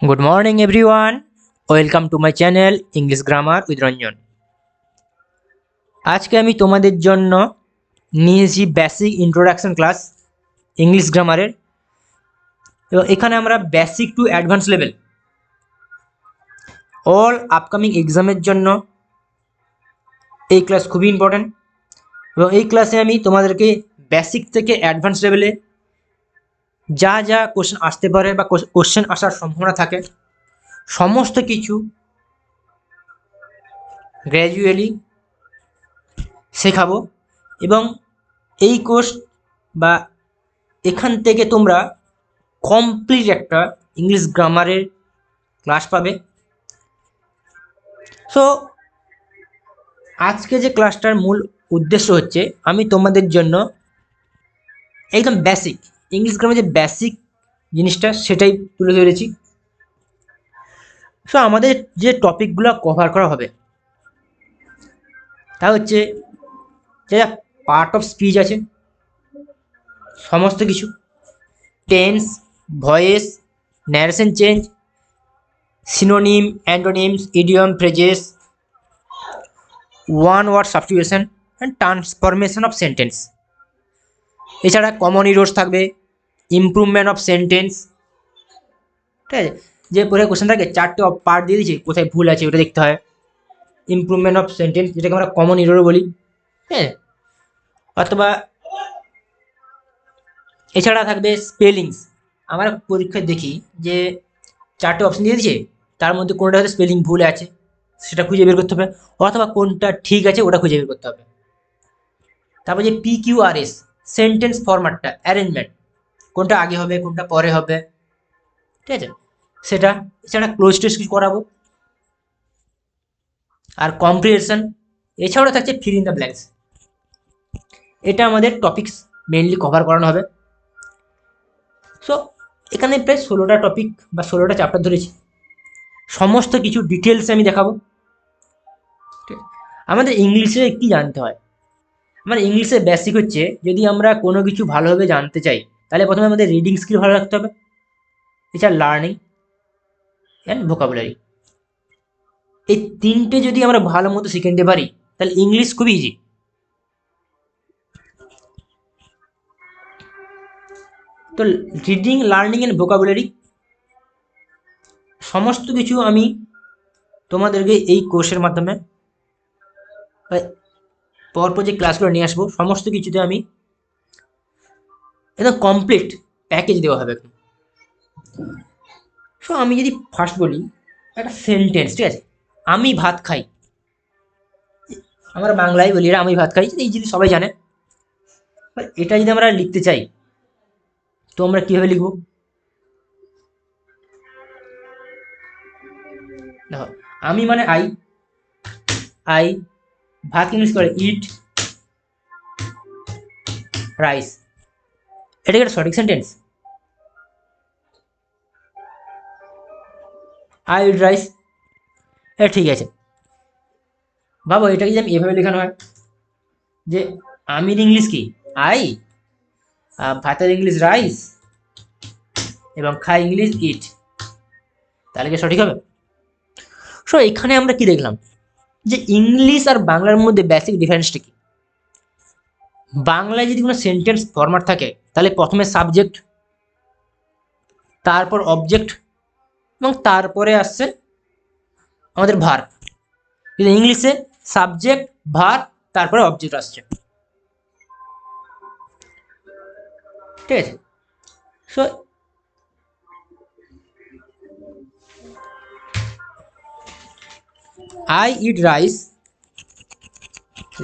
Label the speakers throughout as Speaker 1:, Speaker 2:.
Speaker 1: Good morning everyone. Welcome to my channel English Grammar with Ranjan. আজকে আমি তোমাদের জন্য নিয়েছি বেসিক ইন্ট্রোডাকশন ক্লাস ইংলিশ গ্রামারের। এবং এখানে আমরা basic to advance level all upcoming এক্সামের জন্য এই ক্লাস খুবই ইম্পর্ট্যান্ট। এবং এই ক্লাসে আমি তোমাদেরকে বেসিক থেকে অ্যাডভান্স লেভেলে যা যা কোশ্চেন আসতে পারে বা কোশ্চেন আসার সম্ভাবনা থাকে সমস্ত কিছু গ্র্যাজুয়ালি শেখাবো। এবং এই কোর্স বা এখান থেকে তোমরা কমপ্লিট একটা ইংলিশ গ্রামারের ক্লাস পাবে। সো আজকে যে ক্লাসটার মূল উদ্দেশ্য হচ্ছে আমি তোমাদের জন্য একদম বেসিক ইংলিশ গ্রামার যে বেসিক জিনিসটা সেটাই তুলে ধরেছি। সো আমাদের যে টপিকগুলো কভার করা হবে তা হচ্ছে যা যা পার্ট অফ স্পিচ আছে সমস্ত কিছু, tense, voice, narration change, synonym, antonyms, idiom, phrases, one word substitution and transformation of sentence. এছাড়া কমন ইরোর্স থাকবে, ইমপ্রুভমেন্ট অফ সেন্টেন্স। ঠিক আছে, যে পরে কোশ্চেন থাকে চারটে পার্ট দিয়ে দিয়েছি, কোথায় ভুল আছে ওটা দেখতে হয়। ইমপ্রুভমেন্ট অফ সেন্টেন্স যেটাকে আমরা কমন ইরোর বলি, হ্যাঁ। অথবা এছাড়া থাকবে স্পেলিংস। আমরা পরীক্ষায় দেখি যে চারটে অপশন দিয়ে দিয়েছে, তার মধ্যে কোনটা হয়তো স্পেলিং ভুল আছে সেটা খুঁজে বের করতে হবে, অথবা কোনটা ঠিক আছে ওটা খুঁজে বের করতে হবে। তারপর যে PQRS সেন্টেন্স ফরম্যাটটা, অ্যারেঞ্জমেন্ট, কোনটা আগে হবে কোনটা পরে হবে, ঠিক আছে সেটা। এছাড়া ক্লোজ টেস্ট কিছু করাবো, আর কম্প্রিহেনশন। এছাড়াও থাকছে ফিল ইন দ্য ব্ল্যাঙ্কস। এটা আমাদের টপিকস মেইনলি কভার করানো হবে। সো এখানে প্রায় 16টা টপিক বা 16টা চ্যাপ্টার ধরেছি, সমস্ত কিছু ডিটেলসে আমি দেখাবো। ঠিক আছে? আমাদের ইংলিশে কি জানতে হয়, আমার ইংলিশে বেসিক হচ্ছে যদি আমরা কোনো কিছু ভালোভাবে জানতে চাই তাহলে প্রথমে আমাদের রিডিং স্কিল ভালো রাখতে হবে, এছাড়া লার্নিং অ্যান্ড ভোকাবুলারি। এই তিনটে যদি আমরা ভালো মতো শিখে নিতে পারি তাহলে ইংলিশ খুব ইজি। তো রিডিং, লার্নিং অ্যান্ড ভোকাবুলারি সমস্ত কিছু আমি তোমাদেরকে এই কোর্সের মাধ্যমে পরপর যে ক্লাসগুলো নিয়ে আসবো সমস্ত কিছুতে আমি একদম কমপ্লিট প্যাকেজ দেওয়া হবে। সো আমি যদি ফার্স্ট বলি একটা সেন্টেন্স, ঠিক আছে, আমি ভাত খাই, আমরা বাংলায় বলি এটা আমি ভাত খাই, এই যদি সবাই জানে। এটা যদি আমরা লিখতে চাই তো আমরা কীভাবে লিখবো? দেখো, আমি মানে আই, আই, ভাত ইংলিশ করে ইট, রাইস। এটা কি একটা সঠিক সেন্টেন্স? আই ইট রাইস, এটা ঠিক আছে। ভাবো এটা যদি আমি এভাবে লেখানো হয় যে আমির ইংলিশ কি আই, ভাতের ইংলিশ রাইস এবং খাই ইংলিশ ইট, তাহলে কি সঠিক হবে? সো এখানে আমরা কি দেখলাম যে ইংলিশ আর বাংলার মধ্যে বেসিক ডিফারেন্সটা কি। বাংলায় যদি কোনো সেন্টেন্স ফরম্যাট থাকে তাহলে প্রথমে সাবজেক্ট, তারপর অবজেক্ট এবং তারপরে আসছে আমাদের ভার্ব। কিন্তু ইংলিশে সাবজেক্ট, ভার্ব, তারপরে অবজেক্ট আসছে, ঠিক আছে। So I eat rice,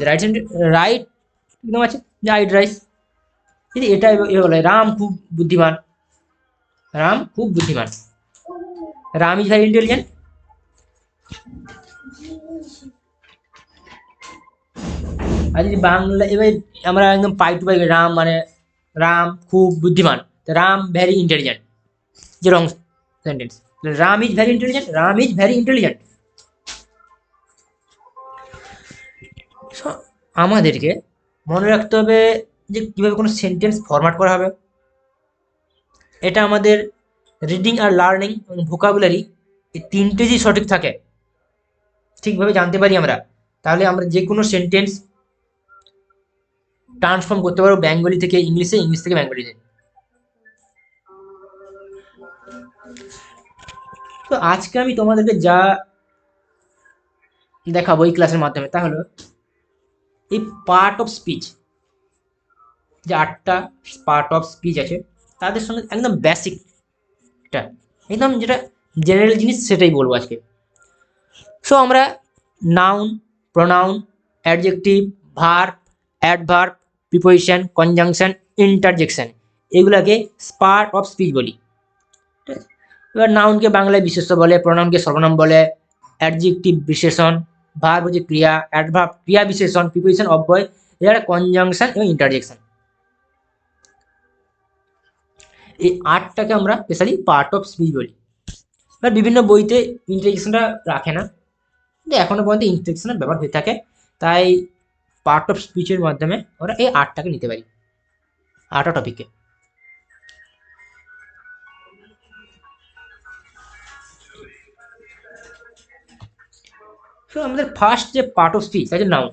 Speaker 1: right right একদম আছে যে আই ইট রাইস। যদি এটা এভাবে বলা হয় রাম খুব বুদ্ধিমান, রাম খুব বুদ্ধিমান, রাম ইজ ভেরি ইন্টেলিজেন্ট। আর যদি বাংলা এবার আমরা একদম পাই টু পাই রাম মানে রাম খুব বুদ্ধিমান, রাম ভেরি ইন্টেলিজেন্ট, যে wrong sentence. Ram is very intelligent, Ram is very intelligent. So আমাদেরকে মনে রাখতে হবে যে কীভাবে কোনো সেন্টেন্স ফরম্যাট করা হবে। এটা আমাদের রিডিং আর লার্নিং এবং ভোকাবুলারি, এই তিনটে যদি সঠিক থাকে, ঠিকভাবে জানতে পারি আমরা, তাহলে আমরা যে কোনো সেন্টেন্স ট্রান্সফর্ম করতে পারবো বেঙ্গলি থেকে ইংলিশে, ইংলিশ থেকে বেঙ্গলিতে। তো আজকে আমি তোমাদেরকে যা দেখাবো এই ক্লাসের মাধ্যমে তা হলো এই পার্ট অফ স্পিচ, যে 8টা পার্ট অফ স্পিচ আছে তাদের সঙ্গে একদম বেসিকটা, একদম যেটা জেনারেল জিনিস সেটাই বলবো আজকে। সো আমরা noun, pronoun, adjective, verb, adverb, preposition, conjunction, interjection, এগুলাকে পার্ট অফ স্পিচ বলি। ঠিক আছে? এবার নাউনকে বাংলায় বিশেষ্য বলে, প্রোনাউনকে সর্বনাম বলে, অ্যাডজেক্টিভ বিশেষণ, ভার্ব হচ্ছে ক্রিয়া, অ্যাডভার্ব ক্রিয়া বিশেষণ, প্রিপোজিশন অব্যয়, এছাড়া কনজাংশন এবং ইন্টারজেকশন। এই 8টাকে আমরা স্পেশালি পার্ট অফ স্পিচ বলি। এবার বিভিন্ন বইতে ইন্টারজেকশনটা রাখে না, কিন্তু এখনো পর্যন্ত ইন্টারজেকশনের ব্যবহার হয়ে থাকে, তাই পার্ট অফ স্পিচের মাধ্যমে আমরা এই 8টাকে নিতে পারি, 8টা টপিকে। তো আমাদের ফার্স্ট যে পার্ট অফ স্পিচ আছে নাউন।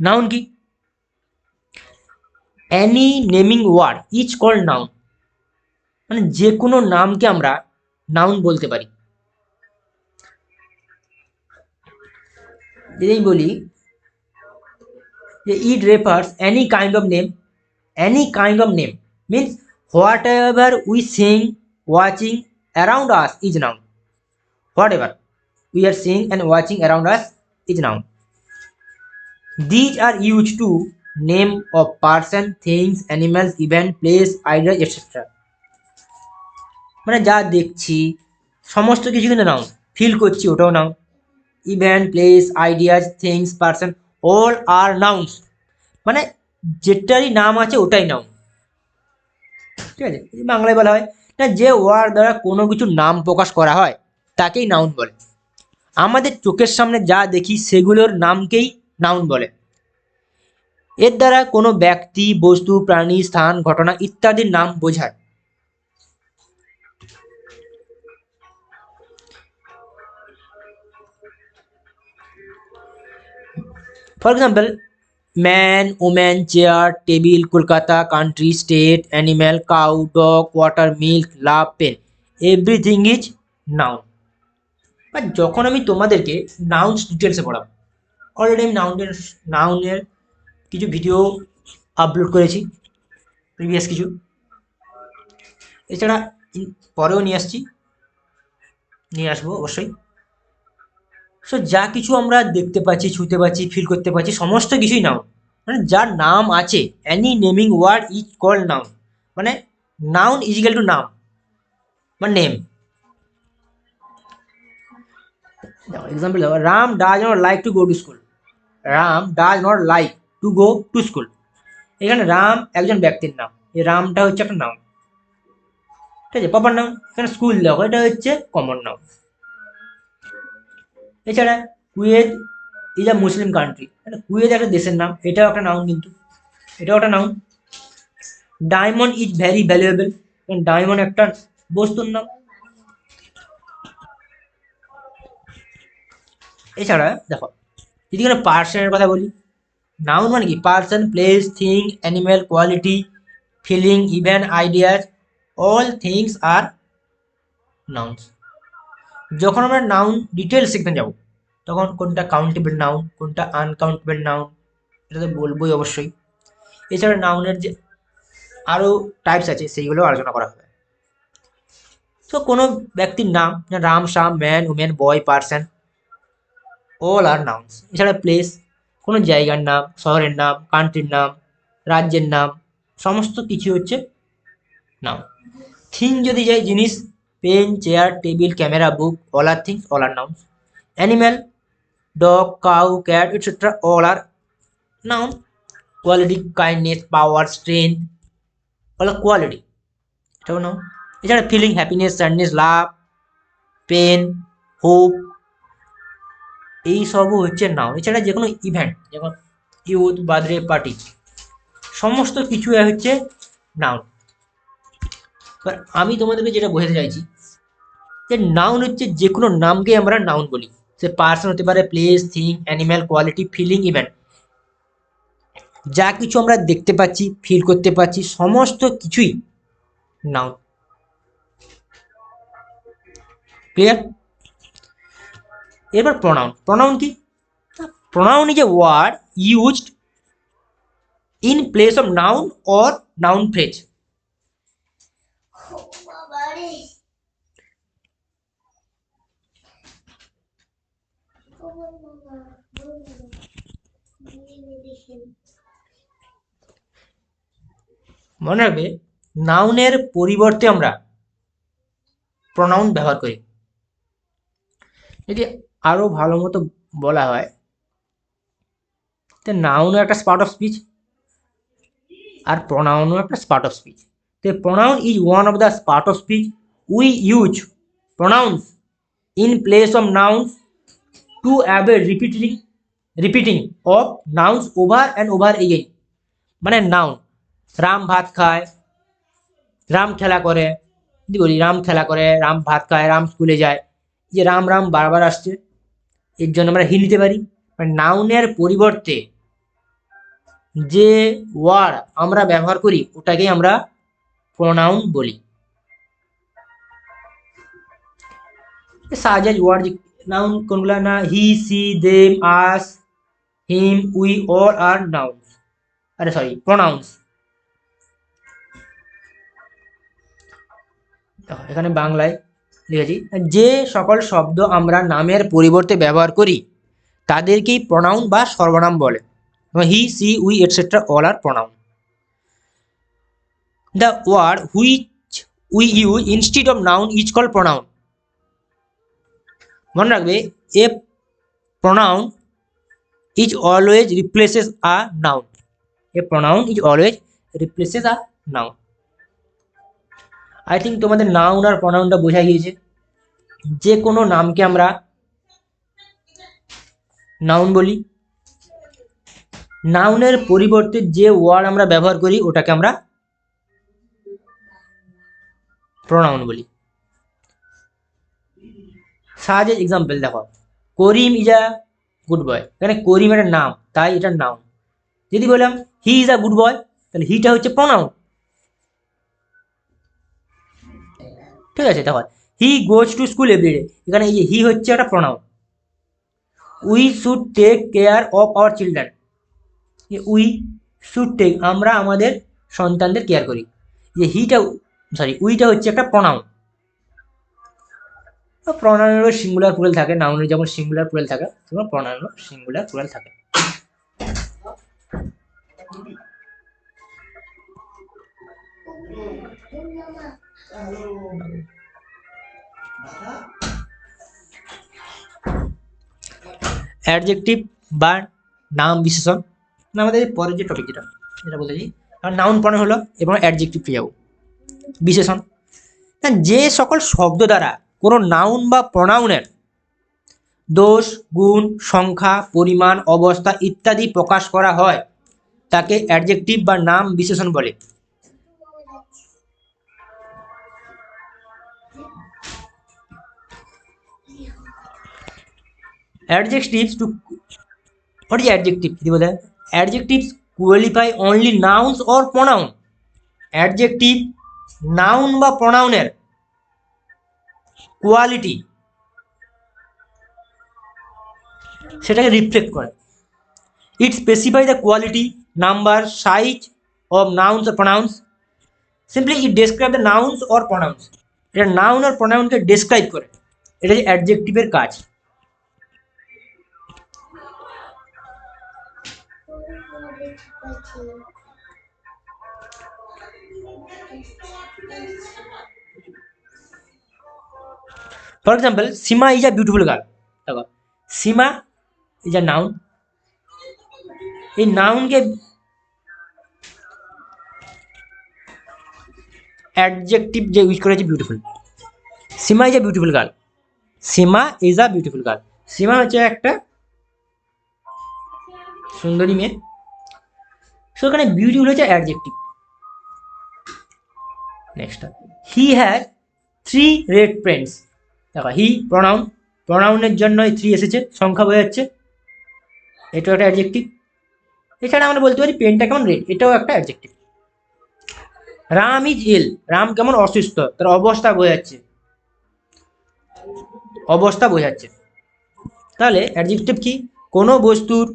Speaker 1: নাউন কি? Any naming word is called noun, মানে যে কোনো নামকে আমরা নাউন বলতে পারি। যদি বলি যে it refers any kind of name, any kind of name means what ever we Singh watching around us is noun, what ever we are seeing and watching around us is noun. These are used to name of person, things, animals, event, place, ideas, etc. মানে যা দেখছি সমস্ত কিছু কিন্তু noun, feel করছি ওটাও noun, event, place, ideas, things, person, all are nouns, মানে যেটারই নাম আছে ওটাই নাউন। ঠিক আছে? বাংলায় বলা হয় না, যে ওয়ার্ড দ্বারা কোনো কিছু নাম প্রকাশ করা হয় তাকেই নাউন বলে। আমাদের চোখের সামনে যা দেখি সেগুলোর নামকেই নাউন বলে। এর দ্বারা কোনো ব্যক্তি, বস্তু, প্রাণী, স্থান, ঘটনা ইত্যাদির নাম বোঝায়। For example, man, woman, chair, table, Kolkata, country, state, animal, cow, dog, water, milk, love, pen, everything is noun. বা যখন আমি তোমাদেরকে নাউন্স ডিটেলসে পড়াবো, অলরেডি আমি নাউনের কিছু ভিডিও আপলোড করেছি, প্রিভিয়াস কিছু, এছাড়া পরেও নিয়ে আসবো অবশ্যই। সো যা কিছু আমরা দেখতে পাচ্ছি, ছুঁতে পাচ্ছি, ফিল করতে পাচ্ছি, সমস্ত কিছুই নাউন, মানে যার নাম আছে, any naming word is called noun, মানে নাউন ইজ ইকুয়াল টু নাম বা নেম। এক্সাম্পল দেখো, Ram does not like to go to school, Ram does not like to go to school. এখানে রাম একজন ব্যক্তির নাম, এই রামটা হচ্ছে একটা নাউন, ঠিক আছে, প্রপার নাউন। এখানে স্কুল দেখো, এটা হচ্ছে কমন নাউন। এছাড়া Kuwait is a Muslim country, মানে কুয়েত একটা দেশের নাম, এটাও একটা নাউন, কিন্তু এটাও একটা noun. Diamond is very valuable, diamond একটা বস্তুর নাম। এছাড়া দেখো, যদি কোনো পার্সনের কথা বলি, নাউন মানে কি? Person, place, thing, animal, quality, feeling, event, ideas, all things are nouns. যখন আমরা নাউন ডিটেলস শিখতে যাব, তখন কোনটা কাউন্টেবল নাউন, কোনটা আনকাউন্টেবল নাউন, এটা তো বলবোই অবশ্যই। এছাড়া নাউনের যে আরও টাইপস আছে সেইগুলো আলোচনা করা হবে। তো কোনো ব্যক্তির নাম, রাম, শ্যাম, man, women, boy, person, all are nouns. এছাড়া প্লেস, কোনো জায়গার নাম, শহরের নাম, কান্ট্রির নাম, রাজ্যের নাম, সমস্ত কিছু হচ্ছে নাউন। থিং যদি যাই, জিনিস, pen, chair, table, camera, book, all are things, all are nouns. Animal, dog, cow, cat, etcetera, all are noun. Quality, kindness, power, strength, all are quality, এটাও নাউন। এছাড়া feeling, happiness, sadness, love, pain, hope, এই সবও হচ্ছে noun. এছাড়া যে কোনো event, যেমন ইউথ, বার্থডে পার্টি, সমস্ত কিছু হচ্ছে নাউন। এবার আমি তোমাদেরকে যেটা বোঝাতে চাইছি যে নাউন হচ্ছে যে কোনো নামকে আমরা নাউন বলি। সে পার্সন হতে পারে, place, thing, animal, quality, feeling, event. যা কিছু আমরা দেখতে পাচ্ছি, ফিল করতে পারছি, সমস্ত কিছুই নাউন। ক্লিয়ার? এবার প্রনাউন। প্রনাউন কি? Pronoun is a word used in place of noun or noun phrase. মনে রাখবে, নাউনের পরিবর্তে আমরা প্রনাউন ব্যবহার করি। যদি আরো ভালো মতো বলা হয়, নাউনও একটা পার্ট অফ স্পিচ আর প্রনাউনও একটা পার্ট অফ স্পিচ। তো pronoun is one of the part of speech. We use pronounce in place of nouns to avoid repeating of nouns over and over again. মানে নাউন, রাম ভাত খায়, রাম খেলা করে, যদি বলি রাম খেলা করে, রাম ভাত খায়, রাম স্কুলে যায়, যে রাম রাম বারবার আসছে, এর জন্য আমরা হি নিতে পারি। মানে নাউনের পরিবর্তে যে ওয়ার্ড আমরা ব্যবহার করি ওটাকেই আমরা প্রনাউন বলি। সাজেজ ওয়ার্ড নাউন কোনগুলা না? He, she, them, us, him, we, all are nouns, আরে সরি প্রনাউন্স। এখানে বাংলায় লিখেছি, যে সকল শব্দ আমরা নামের পরিবর্তে ব্যবহার করি তাদেরকেই প্রনাউন বা সর্বনাম বলে। He, she, we etcetera all are pronoun. The word which we use instead of noun is called pronoun. মনে রাখবে, a pronoun is always replaces a noun. A pronoun is always replaces a noun. I think তোমাদের noun আর প্রনাউনটা বোঝা গিয়েছে। যে কোনো নামকে আমরা নাউন বলি, নাউনের পরিবর্তে যে ওয়ার্ড আমরা ব্যবহার করি ওটাকে আমরা প্রনাউন বলি। সাজেজ এক্সাম্পল দেখো, করিম ইজ আ গুড বয়। এখানে করিম একটা নাম, তাই এটা নাউন। যদি বললাম he is a good boy, তাহলে হিটা হচ্ছে প্রনাউন। ঠিক আছে, দেখো he goes to school every day, এখানে এই যে হি হচ্ছে একটা pronoun. We should take care of our children, we should take, আমরা আমাদের সন্তানদের কেয়ার করি। যে হিটা সরি উইটা হচ্ছে একটা প্রনাউন। প্রনাউনেরও সিঙ্গুলার প্লুরাল থাকে, নাউনের যেমন সিঙ্গুলার প্লুরাল থাকে তেমন প্রনাউনেরও সিঙ্গুলার প্লুরাল থাকে। অ্যাডজেক্টিভ বা নাম বিশেষণ, আমাদের পরের যে টপিক যেটা বলতেছি, নাউন প্রনাউন হলো এবং অ্যাডজেক্টিভ ক্রিয়াও বিশেষণ। যে সকল শব্দ দ্বারা কোনো নাউন বা প্রনাউনের দোষ, গুণ, সংখ্যা, পরিমাণ, অবস্থা ইত্যাদি প্রকাশ করা হয় তাকে অ্যাডজেক্টিভ বা নাম বিশেষণ বলে। Adjectives to what is adjective যদি বলে, adjectives qualify only nouns or pronoun। Adjective noun বা প্রনাউনের কোয়ালিটি সেটাকে রিফ্লেক্ট করে। It specify the quality, number, size of nouns or pronouns। Simply it describe the nouns or pronouns. এটা noun আর প্রনাউনকে describe করে, এটা যে অ্যাডজেক্টিভের কাজ। For example, Seema is a beautiful girl. দেখো সীমা ইজ আ নাউন, এই নাউনকে অ্যাডজেক্টিভ যে ইউজ করেছে beautiful. Seema is a beautiful girl, Seema is a beautiful girl. Seema হচ্ছে একটা সুন্দরী মেয়ে, সো এখানে বিউটিফুল হচ্ছে adjective. Next he has 3 red pens. দেখো হি প্রনাউন, প্রনাউনের জন্য এই 3 এসেছে, সংখ্যা বোঝাচ্ছে, এটাও একটা অ্যাডজেক্টিভ। এছাড়া আমরা বলতে পারি পেনটা কেমন রেড, এটাও একটা adjective. Ram is ill, Ram কেমন অসুস্থ, তার অবস্থা বোঝাচ্ছে, অবস্থা বোঝাচ্ছে। তাহলে অ্যাডজেক্টিভ কি? কোনো বস্তুর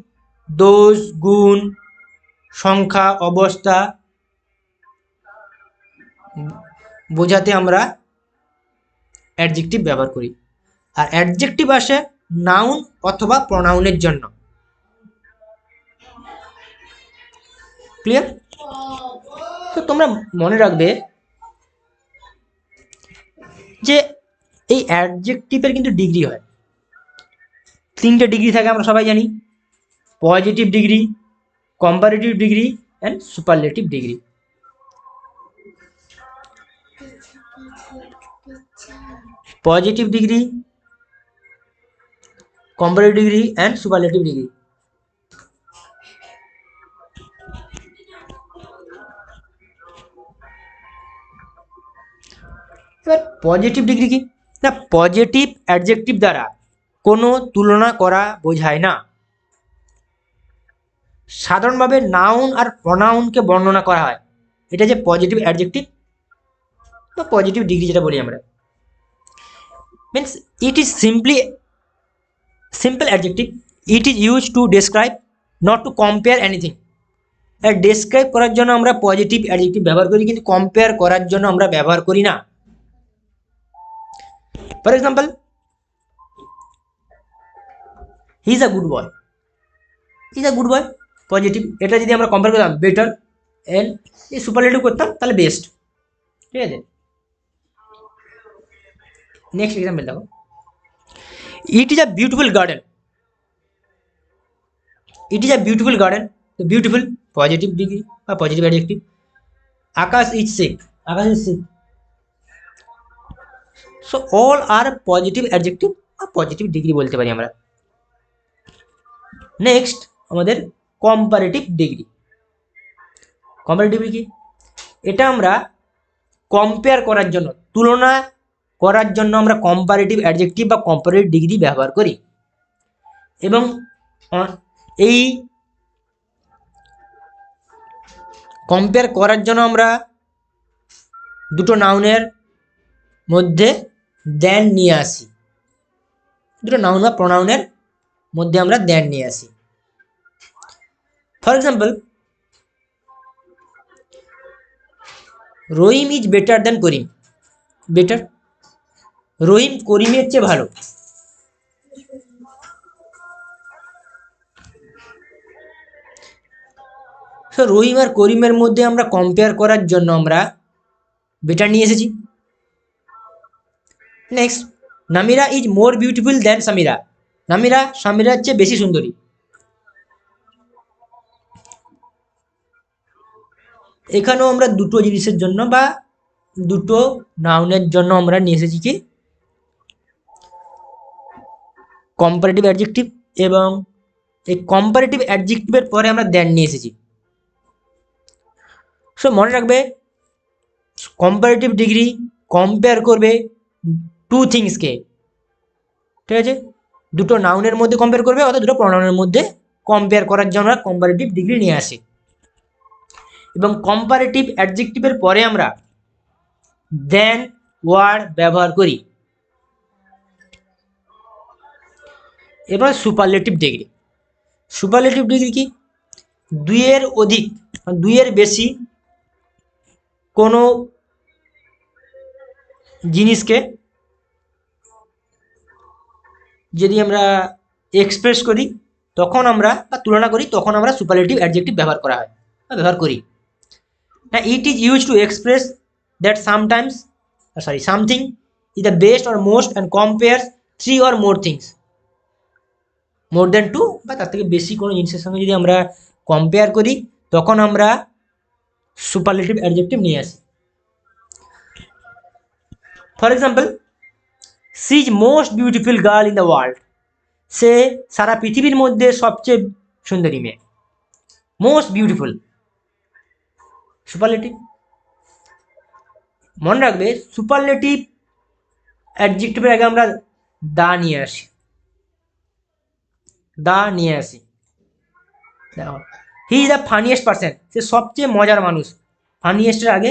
Speaker 1: দোষ, গুণ, সংখ্যা, অবস্থা বোঝাতে আমরা অ্যাডজেক্টিভ ব্যবহার করি। আর অ্যাডজেক্টিভ আসে নাউন অথবা প্রনাউনের জন্য। ক্লিয়ার? তো তোমরা মনে রাখবে যে এই অ্যাডজেক্টিভের কিন্তু ডিগ্রি হয়, 3টে ডিগ্রি থাকে আমরা সবাই জানি, positive degree, comparative degree and superlative degree. Positive degree, comparative degree and superlative degree. এবার পজিটিভ ডিগ্রি কি না, পজিটিভ অ্যাডজেক্টিভ দ্বারা কোনো তুলনা করা বোঝায় না। সাধারণভাবে নাউন আর প্রনাউনকে বর্ণনা করা হয়, এটা যে পজিটিভ অ্যাডজেক্টিভ বা পজিটিভ ডিগ্রি যেটা বলি আমরা, means it is simply simple adjective, it is use to describe not to compare anything. আর ডেসক্রাইব করার জন্য আমরা পজিটিভ অ্যাডজেক্টিভ ব্যবহার করি, কিন্তু কম্পেয়ার করার জন্য আমরা ব্যবহার করি না। For example, he is a good boy, is a good boy positive, এটা যদি আমরা কম্পেয়ার করতাম বেটার এন্ড এই সুপারলেটিভ করতাম তাহলে বেস্ট। ঠিক আছে, নেক্সট এক্সাম্পল দেখো, it is a beautiful garden, it is a beautiful garden, তো বিউটিফুল পজিটিভ ডিগ্রি বা positive adjective. Akash is sick, Akash is sick, so all are positive adjective বা পজিটিভ ডিগ্রি বলতে পারি আমরা। নেক্সট আমাদের কম্পারেটিভ ডিগ্রি। কম্পারেটিভ কি? এটা আমরা কম্পেয়ার করার জন্য, তুলনা করার জন্য আমরা কম্পারেটিভ অ্যাডজেক্টিভ বা কম্পারেটিভ ডিগ্রি ব্যবহার করি। এবং এই কম্পেয়ার করার জন্য আমরা দুটো নাউনের মধ্যে দেন নিয়ে আসি, দুটো নাউন বা প্রনাউনের মধ্যে আমরা দেন নিয়ে আসি। For example, Rahim is better than Karim, better, Rahim করিমের চেয়ে ভালো। সো রহিম আর করিমের মধ্যে আমরা কম্পেয়ার করার জন্য আমরা বেটার নিয়ে এসেছি। Next, Namira is more beautiful than Samira, Namira সামিরার চেয়ে বেশি সুন্দরী। এখানেও আমরা দুটো জিনিসের জন্য বা দুটো নাউনের জন্য আমরা নিয়ে এসেছি কি কম্পারেটিভ অ্যাডজেক্টিভ, এবং এই কম্পারেটিভ অ্যাডজেক্টিভের পরে আমরা দেন নিয়ে এসেছি। সো মনে রাখবে, কম্পারেটিভ ডিগ্রি কম্পেয়ার করবে টু থিংসকে, ঠিক আছে, দুটো নাউনের মধ্যে কম্পেয়ার করবে অর্থাৎ দুটো প্রনাউনের মধ্যে কম্পেয়ার করার জন্য আমরা কম্পারেটিভ ডিগ্রি নিয়ে আসি। এবং কম্পারেটিভ অ্যাডজেক্টিভের পরে আমরা দেন ওয়ার্ড ব্যবহার করি। এবার সুপারলেটিভ ডিগ্রি। সুপারলেটিভ ডিগ্রি কি? দুইয়ের অধিক, দুইয়ের বেশি কোনো জিনিসকে যদি আমরা এক্সপ্রেস করি তখন আমরা বা তুলনা করি তখন আমরা সুপারলেটিভ অ্যাডজেক্টিভ ব্যবহার করা হয় বা ব্যবহার করি। না, ইট is use to express that sometimes something is the best or most and compares 3 or more things, more than 2 বা তার থেকে বেশি কোনো জিনিসের সঙ্গে যদি আমরা কম্পেয়ার করি তখন আমরা সুপারলেটিভ অ্যাডজেক্টিভ নিয়ে আসি। For example, she is most beautiful girl in the world, সে সারা পৃথিবীর মধ্যে সবচেয়ে সুন্দরী মেয়ে, মোস্ট বিউটিফুল সুপারলেটিভ। মনে রাখবে সুপারলেটিভ অ্যাডজেক্টিভের আগে আমরা দা নিয়ে আসি, দেখো he is the funniest person, সে সবচেয়ে মজার মানুষ, ফানিয়েস্টের আগে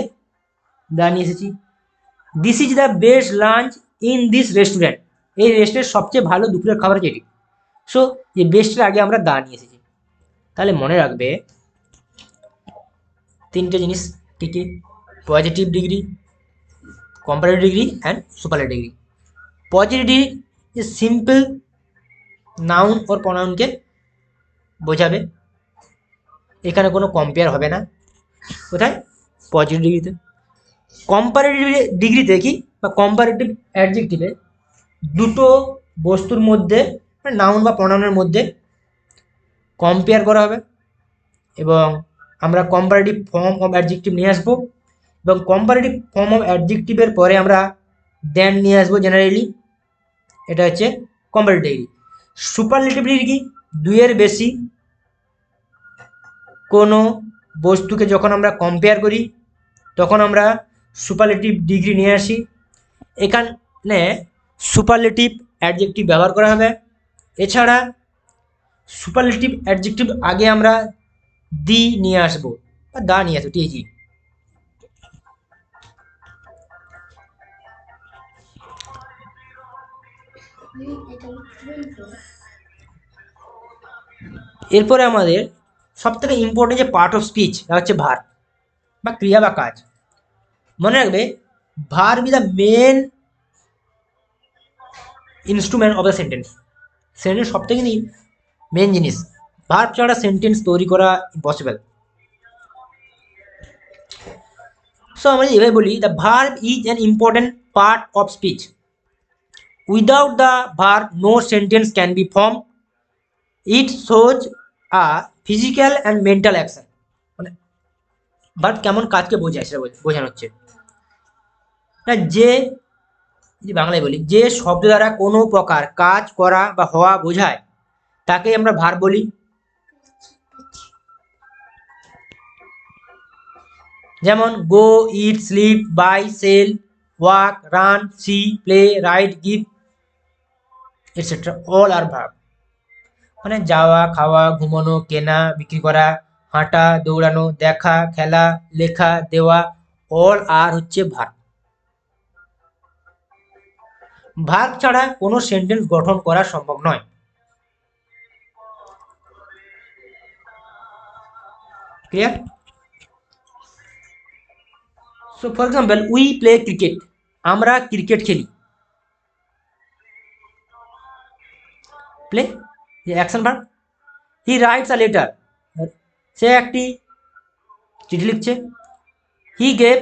Speaker 1: দা নিয়ে এসেছি। This is the best lunch in this restaurant, এই রেস্টুরেন্টের সবচেয়ে ভালো দুপুরের খাবার যেটি। সো এই বেস্টের আগে আমরা দা নিয়ে এসেছি। তাহলে মনে রাখবে তিনটে জিনিস কী কী, positive degree, comparative degree and superlative degree. Positive degree যে সিম্পল নাউন ওর প্রনাউনকে বোঝাবে, এখানে কোনো কম্পেয়ার হবে না। কোথায়? পজিটিভ ডিগ্রিতে। কম্পারেটিভ ডিগ্রিতে কি বা কম্পারেটিভ অ্যাডজেক্টিভে দুটো বস্তুর মধ্যে নাউন বা প্রনাউনের মধ্যে কম্পেয়ার করা হবে এবং আমরা কম্পারেটিভ ফর্ম অফ অ্যাডজেক্টিভ নিয়ে আসবো এবং কম্পারেটিভ ফর্ম অফ অ্যাডজেক্টিভের পরে আমরা দেন নিয়ে আসবো জেনারেলি। এটা হচ্ছে কম্পারেটিভ ডিগ্রি। সুপারলেটিভ ডিগ্রি কি? দুইয়ের বেশি কোনো বস্তুকে যখন আমরা কম্পেয়ার করি তখন আমরা সুপারলেটিভ ডিগ্রি নিয়ে আসি। এখানে সুপারলেটিভ অ্যাডজেক্টিভ ব্যবহার করা হবে। এছাড়া সুপারলেটিভ অ্যাডজেক্টিভ আগে আমরা দি নিয়ে আসবো বা দা নিয়ে আসবো, টিজি। এরপরে আমাদের সবথেকে ইম্পর্টেন্ট যে পার্ট অফ স্পিচ হচ্ছে ভার্ব বা ক্রিয়া বা কাজ। মনে রাখবে verb is the main instrument of the sentence. Sentence সব থেকে মেন জিনিস, ভার্ব ছাড়া সেন্টেন্স তৈরি করা ইম্পসিবল। সো আমরা এভাবে বলি the verb is an important part of speech. Without the verb no sentence can be form. It shows a physical and mental action. মানে ভার্ব কেমন কাজকে বোঝায় সেটা বোঝানো হচ্ছে না। যে বাংলায় বলি যে শব্দ দ্বারা কোনো প্রকার কাজ করা বা হওয়া বোঝায় তাকে আমরা ভার্ব বলি। যেমন go, eat, sleep, buy, sell, walk, run, see, play, write, give etcetera all are verb. মানে যাওয়া, খাওয়া, ঘুমানো, কেনা, বিক্রি করা, হাঁটা, দৌড়ানো, দেখা, খেলা, লেখা, দেওয়া অল আর হচ্ছে ভার্ব। ভার্ব ছাড়া কোনো সেন্টেন্স গঠন করা সম্ভব নয়। Clear? So for example we play cricket, আমরা ক্রিকেট খেলি। Play action verb. He writes a letter, সে একটি চিঠি লিখছে। He gave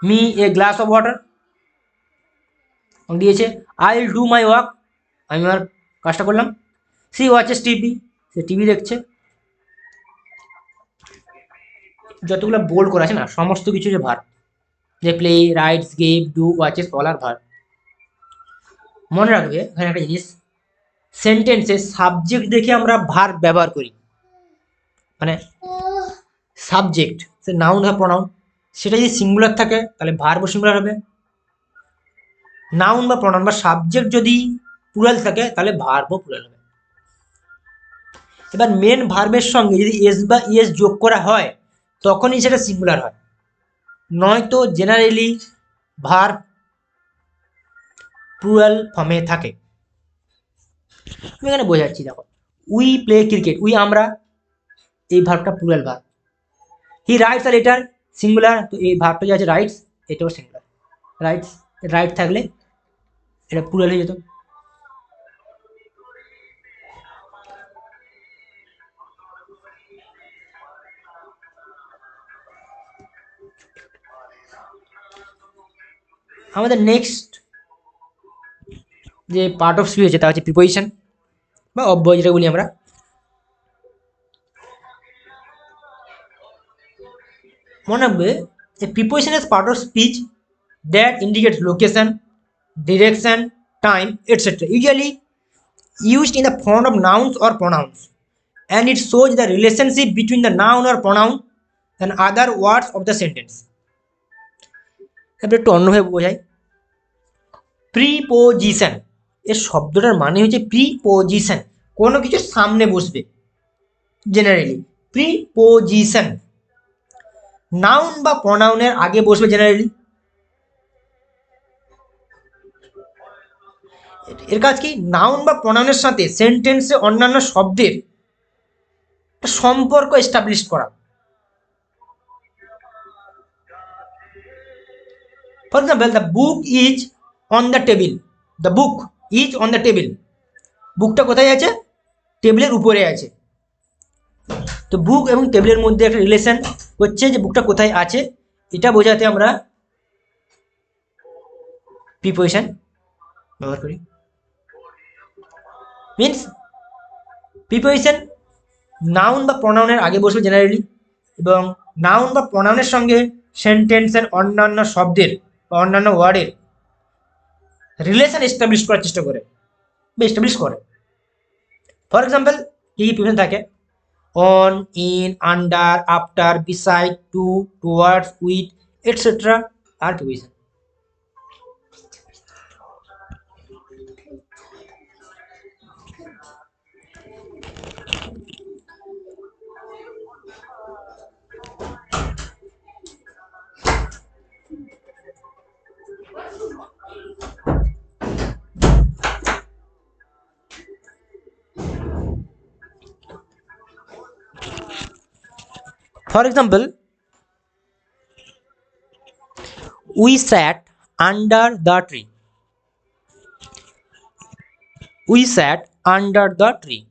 Speaker 1: me a glass of water, দিয়েছে। I will do my work, আমি আমার কাজটা করলাম। সি ওয়াচেস টিভি, সে টিভি দেখছে। যতগুলো বোল্ড করা আছে না সমস্ত কিছু যে ভার্ব, যে play, writes, gave, do, watches all are verb. মনে রাখবে এখানে একটা জিনিস, সেন্টেন্সে সাবজেক্ট দেখে আমরা ভার্ব ব্যবহার করি। মানে সাবজেক্ট সে নাউন বা প্রনাউন, সেটা যদি সিঙ্গুলার থাকে তাহলে ভার্বও সিঙ্গুলার হবে। নাউন বা প্রনাউন বা সাবজেক্ট যদি প্লুরাল থাকে তাহলে ভার্বও প্লুরাল হবে। এবার মেন ভার্বের সঙ্গে যদি এস বা ইএস যোগ করা হয় তখনই সেটা সিঙ্গুলার হয়, নয়তো জেনারেলি ভার্ব প্লুরাল ফর্মে থাকে। আমি এখানে বোঝাচ্ছি, দেখো উই প্লে ক্রিকেট, উই আমরা, এই ভার্বটা plural verb. He writes a letter singular, তো এই ভার্বটা যে আছে রাইটস এটাও সিঙ্গুলার। রাইটস, রাইট থাকলে এটা প্লুরাল হয়ে যেত। আমাদের নেক্সট যে পার্ট অফ স্পিচ আছে তা হচ্ছে প্রিপোজিশন বা অব্যয়, যেটা বলি আমরা। মনে রাখবে a preposition is part of speech that indicates location, direction, time, etc. Usually used in the form of nouns or pronouns, and it shows the relationship between the noun or pronoun and other words of the sentence. এবার একটু অন্যভাবে বোঝাই। Preposition, এর শব্দটার মানে হচ্ছে preposition, কোনো কিছুর সামনে বসবে জেনারেলি, প্রিপোজিশন। নাউন বা প্রনাউনের আগে বসবে জেনারেলি। এর কাজ কি, নাউন বা প্রনাউনের সাথে সেন্টেন্সে অন্যান্য শব্দের একটা সম্পর্ক এস্টাবলিশ করা। For example, the book is on the table, the book is on the table, বুকটা কোথায় আছে, টেবিলের উপরে আছে। তো বুক এবং টেবিলের মধ্যে একটা রিলেশন হচ্ছে যে বুকটা কোথায় আছে, এটা বোঝাতে আমরা প্রিপোজিশন ব্যবহার করি। মিনস প্রিপোজিশন নাউন বা প্রনাউনের আগে বসবে জেনারেলি, এবং নাউন বা প্রনাউনের সঙ্গে সেন্টেন্সের অন্যান্য শব্দের বা অন্যান্য ওয়ার্ডের রিলেশন এস্টাবলিশ করার চেষ্টা করে বা এস্টাবলিশ করে। ফর এক্সাম্পল, কি প্রিপোজিশন থাকে, on, in, under, after, beside, to, towards, with, etcetera are preposition. For example, we sat under the tree. We sat under the tree.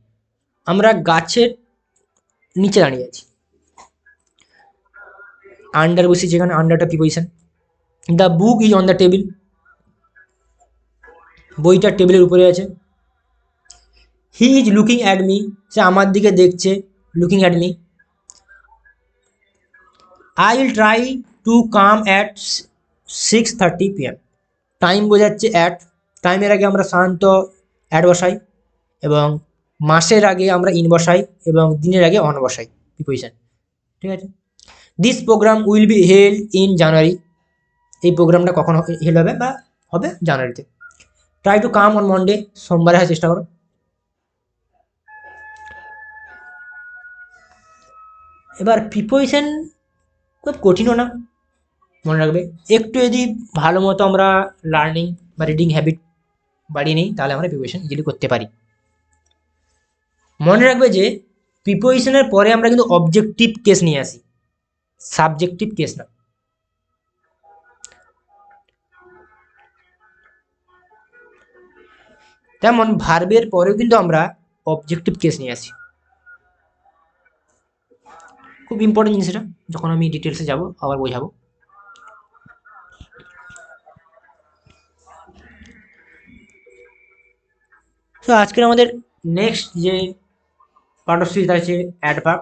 Speaker 1: আমরা গাছের নিচে দাঁড়িয়ে আছি। আন্ডার বসি, যেখানে আন্ডারটা preposition. The book is on the table, বইটা টেবিলের উপরে আছে। He is looking at me, সে আমার দিকে দেখছে, looking at me. I will try to come at 6:30 PM। Time বোঝাচ্ছে অ্যাট, টাইমের আগে আমরা সাধারণত অ্যাট বসাই, এবং মাসের আগে আমরা ইন বসাই, এবং দিনের আগে অন বসাই প্রিপোজিশন। ঠিক আছে। This programme will be held in January, এই প্রোগ্রামটা কখন হেল্ড হবে বা হবে জানুয়ারিতে। Try to come on Monday, সোমবারে আসার চেষ্টা করো। এবার প্রিপোজিশন খুব কঠিনও না, মনে রাখবে। একটু যদি ভালো মতো আমরা লার্নিং বা রিডিং হ্যাবিট বাড়িয়ে নিই, তাহলে আমরা প্রিপোজিশন ইজিলি করতে পারি। মনে রাখবে যে প্রিপোজিশনের পরে আমরা কিন্তু অবজেক্টিভ কেস নিয়ে আসি, সাবজেক্টিভ কেস না। তেমন ভার্বের পরেও কিন্তু আমরা অবজেক্টিভ কেস নিয়ে আসি। খুব ইম্পর্টেন্ট জিনিস এটা, যখন আমি ডিটেলসে যাব আবার বোঝাবো। তো আজকের আমাদের নেক্সট যে পার্ট অফ সিরিজ আছে অ্যাডভার্ব।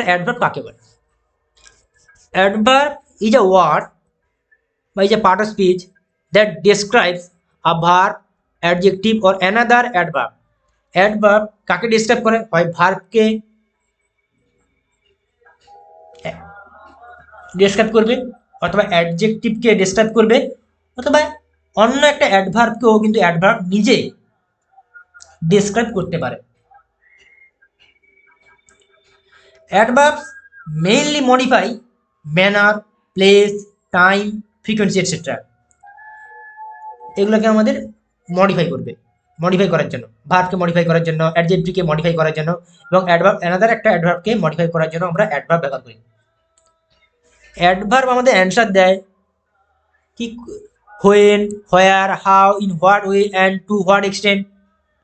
Speaker 1: অ্যাডভার্ব কাকে বলে? অ্যাডভার্ব ইজ আ ওয়ার্ড বা is a part of speech that describes a verb, adjective or another adverb. Adverb কাকে ডিসক্রাইব করে? হয় ভার্বকে ডিসক্রাইব করবে, অথবা অ্যাডজেক্টিভকে ডিসক্রাইব করবে, অথবা অন্য একটা অ্যাডভার্বকেও কিন্তু অ্যাডভার্ব নিজে ডিসক্রাইব করতে পারে। Adverbs mainly modify manner, place, time, frequency etcetera. এগুলোকে আমাদের মডিফাই করবে, মডিফাই করার জন্য, ভার্বকে মডিফাই করার জন্য, অ্যাডজেক্টিভকে মডিফাই করার জন্য, এবং অ্যাডভার্ব অ্যানাদার একটা অ্যাডভার্বকে মডিফাই করার জন্য আমরা অ্যাডভার্ব ব্যবহার করি। অ্যাডভার্ব আমাদের অ্যান্সার দেয় কি, when, where, how, in what way and to what extent,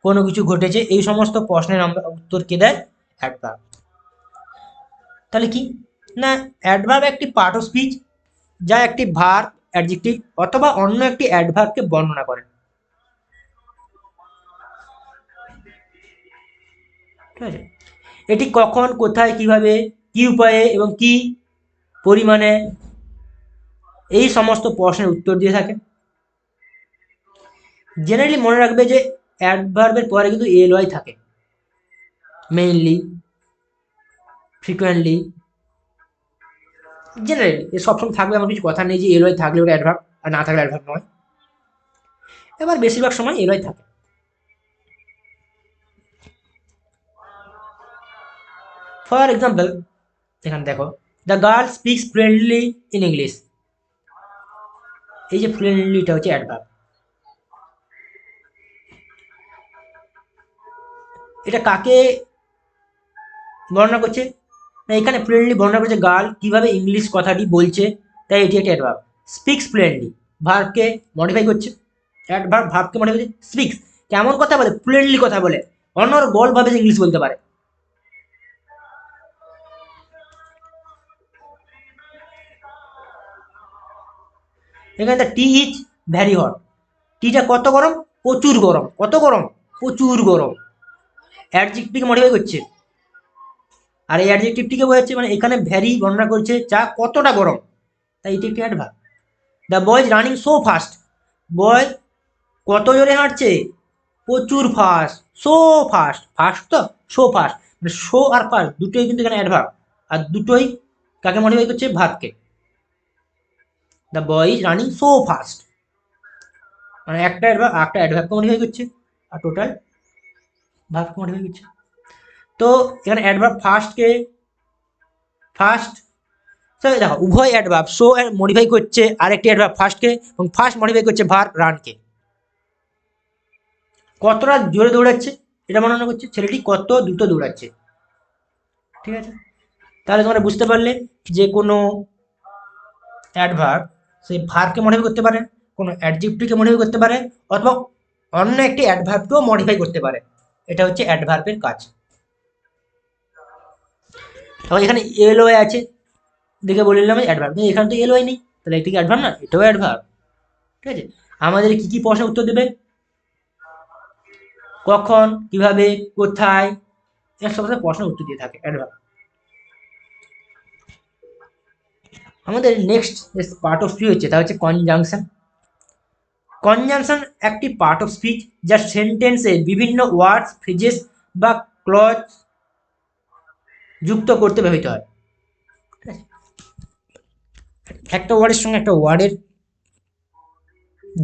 Speaker 1: কোনো কিছু ঘটেছে, এই সমস্ত প্রশ্নের আমরা উত্তর কে দেয়? অ্যাডভার্ব। তাহলে কি না, অ্যাডভার্ব একটি পার্ট অফ স্পিচ যা একটি ভার্ব, অ্যাডজেক্টিভ অথবা অন্য একটি অ্যাডভার্বকে বর্ণনা করে। ঠিক আছে। এটি কখন, কোথায়, কিভাবে, কি উপায়ে এবং কি পরিমাণে, এই সমস্ত প্রশ্নের উত্তর দিয়ে থাকে। জেনারেলি মনে রাখবে যে অ্যাডভার্বের পরে কিন্তু এলওয়াই থাকে, মেইনলি, ফ্রিকোয়েন্টলি, জেনারেলি এ সবসময় থাকবে এমন কিছু কথা নেই যে এলওয়াই থাকলে ওটা অ্যাডভার্ব আর না থাকলে অ্যাডভার্ব নয়। এবার বেশিরভাগ সময় এলওয়াই থাকে। ফর এক্সাম্পল এখানে দেখো, the girl speaks fluently in English. এই যে ফ্লুয়েন্টলিটা হচ্ছে অ্যাডভার্ব। এটা কাকে বর্ণনা করছে? না, এখানে ফ্লুয়েন্টলি বর্ণনা করছে গার্ল কিভাবে ইংলিশ কথাটি বলছে, তাই এটি একটা অ্যাডভার্ব। স্পিক্স ফ্লুয়েন্টলি ভার্বকে মডিফাই করছে, অ্যাডভার্ব ভার্বকে মডিফাই করছে। স্পিক্স কেমন কথা বলে? ফ্লুয়েন্টলি কথা বলে, অনর্গল ভাবে ইংলিশ বলতে পারে। এখানে টি ইজ ভ্যারি হট, টিটা কত গরম? প্রচুর গরম। কত গরম? প্রচুর গরম। অ্যাডজেক্টিভকে মডিফাই করছে, আর এই অ্যাডজেক্টিভটিকে বোঝাচ্ছে মানে এখানে ভ্যারি বর্ণনা করছে চা কতটা গরম, তাই এটি একটি adverb. The boy is running so fast, boy কত জোরে হাঁটছে? প্রচুর ফাস্ট। সো ফাস্ট, ফাস্ট তো সো ফাস্ট, মানে সো আর ফাস্ট দুটোই কিন্তু এখানে অ্যাডভার্ব, আর দুটোই কাকে মডিফাই করছে? ভার্বকে। The boy is running so fast, মানে একটা অ্যাডভার্বকে মডিফাই করছে আর টোটাল ভার্বকে মডিফাই করছে। তো এখানে অ্যাডভার্ব ফার্স্ট দেখো উভয় অ্যাডভার্ব সো মডিফাই করছে আরেকটি অ্যাডভার্ব ফার্স্টকে, এবং ফার্স্ট মডিফাই করছে ভার্ব রানকে। কতটা জোরে দৌড়াচ্ছে এটা বর্ণনা করছে, ছেলেটি কত দ্রুত দৌড়াচ্ছে। ঠিক আছে, তাহলে তোমরা বুঝতে পারলে যে কোনো অ্যাডভার্ব সেই ভার্বকে মডিফাই করতে পারে, কোনো অ্যাডজেক্টিভকে মডিফাই করতে পারে, অথবা অন্য একটি অ্যাডভার্বকেও মডিফাই করতে পারে। এটা হচ্ছে অ্যাডভার্বের কাজ। তাহলে এখানে এলওয়াই আছে দেখে বলে নিলাম অ্যাডভার্ব, কিন্তু এখানে তো এলওয়াই নেই, তাহলে এটি কি অ্যাডভার্ব না? এটাও অ্যাডভার্ব। ঠিক আছে, আমাদের কি কি প্রশ্নের উত্তর দেবে? কখন, কিভাবে, কোথায়, এর সব প্রশ্নের উত্তর দিয়ে থাকে অ্যাডভার্ব। আমাদের নেক্সট পার্ট অফ স্পিচ হচ্ছে তা হচ্ছে কনজাংশন। কনজাংশন একটি পার্ট অফ স্পিচ যা সেন্টেন্সে বিভিন্ন ওয়ার্ডস, ফ্রেজেস বা ক্লজ যুক্ত করতে ব্যবহৃত হয়। একটা ওয়ার্ডের সঙ্গে একটা ওয়ার্ডের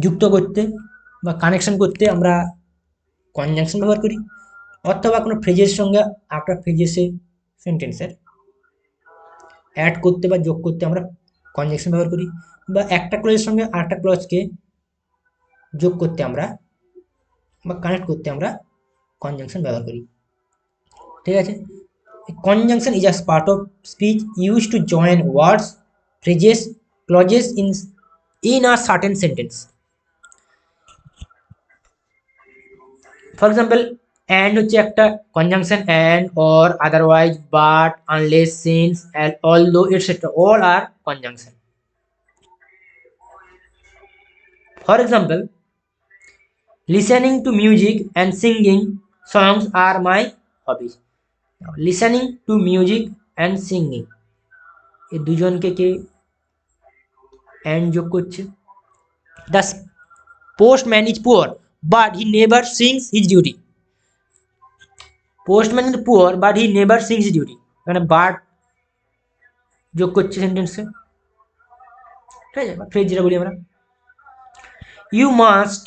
Speaker 1: যুক্ত করতে বা কানেকশন করতে আমরা কনজাংশন ব্যবহার করি, অথবা কোনো ফ্রেজের সঙ্গে একটা ফ্রেজেসে সেন্টেন্সের অ্যাড করতে বা যোগ করতে আমরা কনজাংশন ব্যবহার করি, বা একটা ক্লজের সঙ্গে আরেকটা ক্লজকে যোগ করতে আমরা বা কানেক্ট করতে আমরা কনজাংশন ব্যবহার করি। ঠিক আছে, conjunction is a part of speech use to join words, phrases, clauses in a certain sentence. For example, and হচ্ছে একটা conjunction, and, or, otherwise, but, unless, since, although, etcetera all are conjunction. For example, listening to music and singing songs are my hobbies. Now, listening to music and singing এই দুজনকে কে and যোগ করছে। The postman is poor but he never sings his duty. Postman is poor but he never sings his duty, মানে but যোগ করছে সেন্টেন্সে। ঠিক আছে, ফ্রেজ যেটা বলি আমরা, you must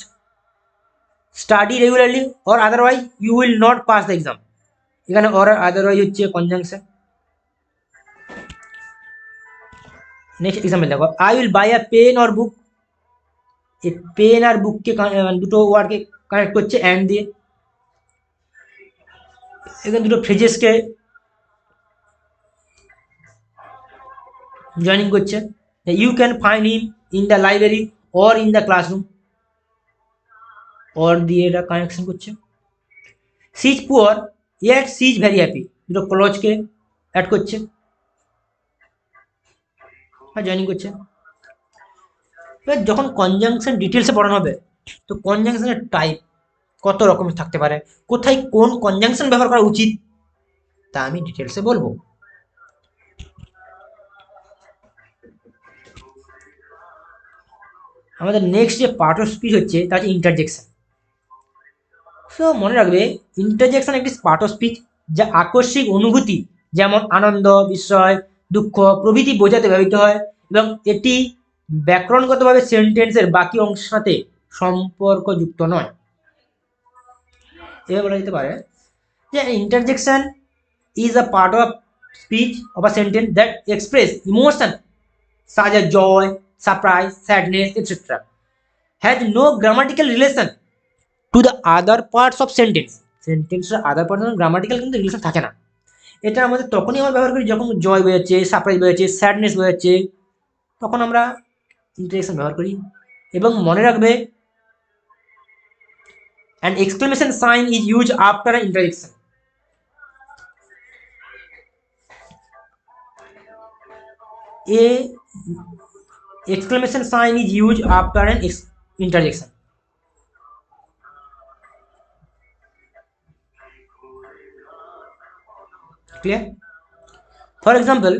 Speaker 1: study regularly or otherwise you will not pass the exam। এখানে or otherwise হচ্ছে কনজাংশন। নেক্সট এক্সাম্পল দেখো, I will buy a pen or book. এই পেন আর বুককে দুটো ওয়ার্ডকে কানেক্ট করছে অ্যান্ড দিয়ে, এখানে দুটো ফ্রেজেসকে জয়েনিং করছে। You can find him in the library or in the classroom, or দিয়ে এটা কানেকশন করছে। She is poor yet she is very happy, দুটো ক্লজকে অ্যাড করছে আর জয়েনিং করছে। এবার যখন কনজাংশন ডিটেলসে পড়ানো হবে, তো কনজাংশনের টাইপ কত রকমের থাকতে পারে, কোথায় কোন কনজাংশন ব্যবহার করা উচিত, তা আমি ডিটেলসে বলবো। আমাদের নেক্সট যে পার্ট অফ স্পিচ হচ্ছে তা হচ্ছে ইন্টারজেকশন। সো মনে রাখবে, ইন্টারজেকশন একটি পার্ট অফ স্পিচ যা আকস্মিক অনুভূতি যেমন আনন্দ, বিস্ময়, দুঃখ প্রভৃতি বোঝাতে ব্যবহৃত হয় এবং এটি ব্যাকরণগতভাবে সেন্টেন্সের বাকি অংশের সাথে সম্পর্কযুক্ত নয়। এভাবে বলা যেতে পারে যে interjection is a part of speech of a sentence that express emotion such as joy, surprise, sadness, etc. has no grammatical relation to the other parts of sentence. সেন্টেন্সের আদার পার্টস গ্রামাটিক্যাল কিন্তু relation থাকে না। এটা আমাদের তখনই আমরা ব্যবহার করি যখন জয় বোঝাচ্ছে, সারপ্রাইজ বোঝাচ্ছে, স্যাডনেস বোঝাচ্ছে, তখন আমরা ইন্টারজেকশন ব্যবহার করি। এবং মনে রাখবে an exclamation sign is used after an interjection. A exclamation sign is used after an interjection. Clear? For example,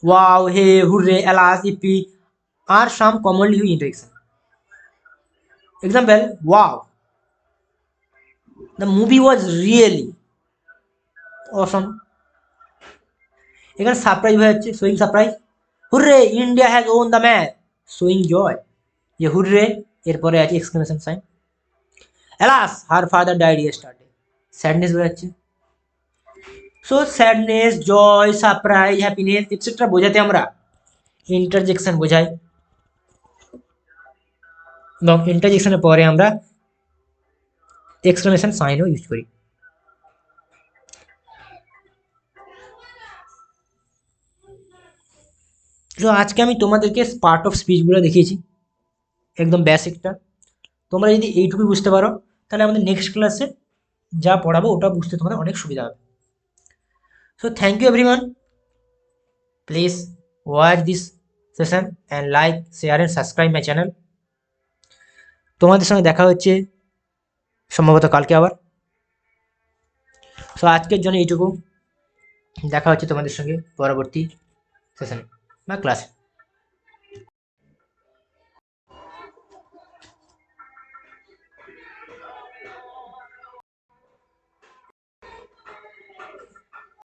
Speaker 1: wow, hey, hooray, alas, yippee are some commonly used interjection. Example, wow, the movie was really awesome. এখানে surprise হয়ে যাচ্ছে, showing surprise. Hurray, India has won the match, showing joy. যে hurray এরপরে আছে exclamation sign. Alas, her father died yesterday, sadness বোঝাচ্ছে। So sadness, joy, surprise, happiness etcetera বোঝাতে আমরা interjection বোঝাই এবং ইন্টারজেকশনের পরে আমরা এক্সক্লেমেশন সাইনও ইউজ করি। তো আজকে আমি তোমাদেরকে পার্ট অফ স্পিচগুলো দেখিয়েছি, একদম বেসিকটা। তোমরা যদি এইটুকুই বুঝতে পারো তাহলে আমাদের নেক্সট ক্লাসে যা পড়াবো ওটা বুঝতে তোমাদের অনেক সুবিধা হবে। So thank you everyone, please watch this session and like, share and subscribe my channel. তোমাদের সঙ্গে দেখা হচ্ছে সম্ভবত কালকে আবার। সো আজকের জন্য এইটুকু, দেখা হচ্ছে তোমাদের সঙ্গে পরবর্তী সেশনে বা ক্লাসে।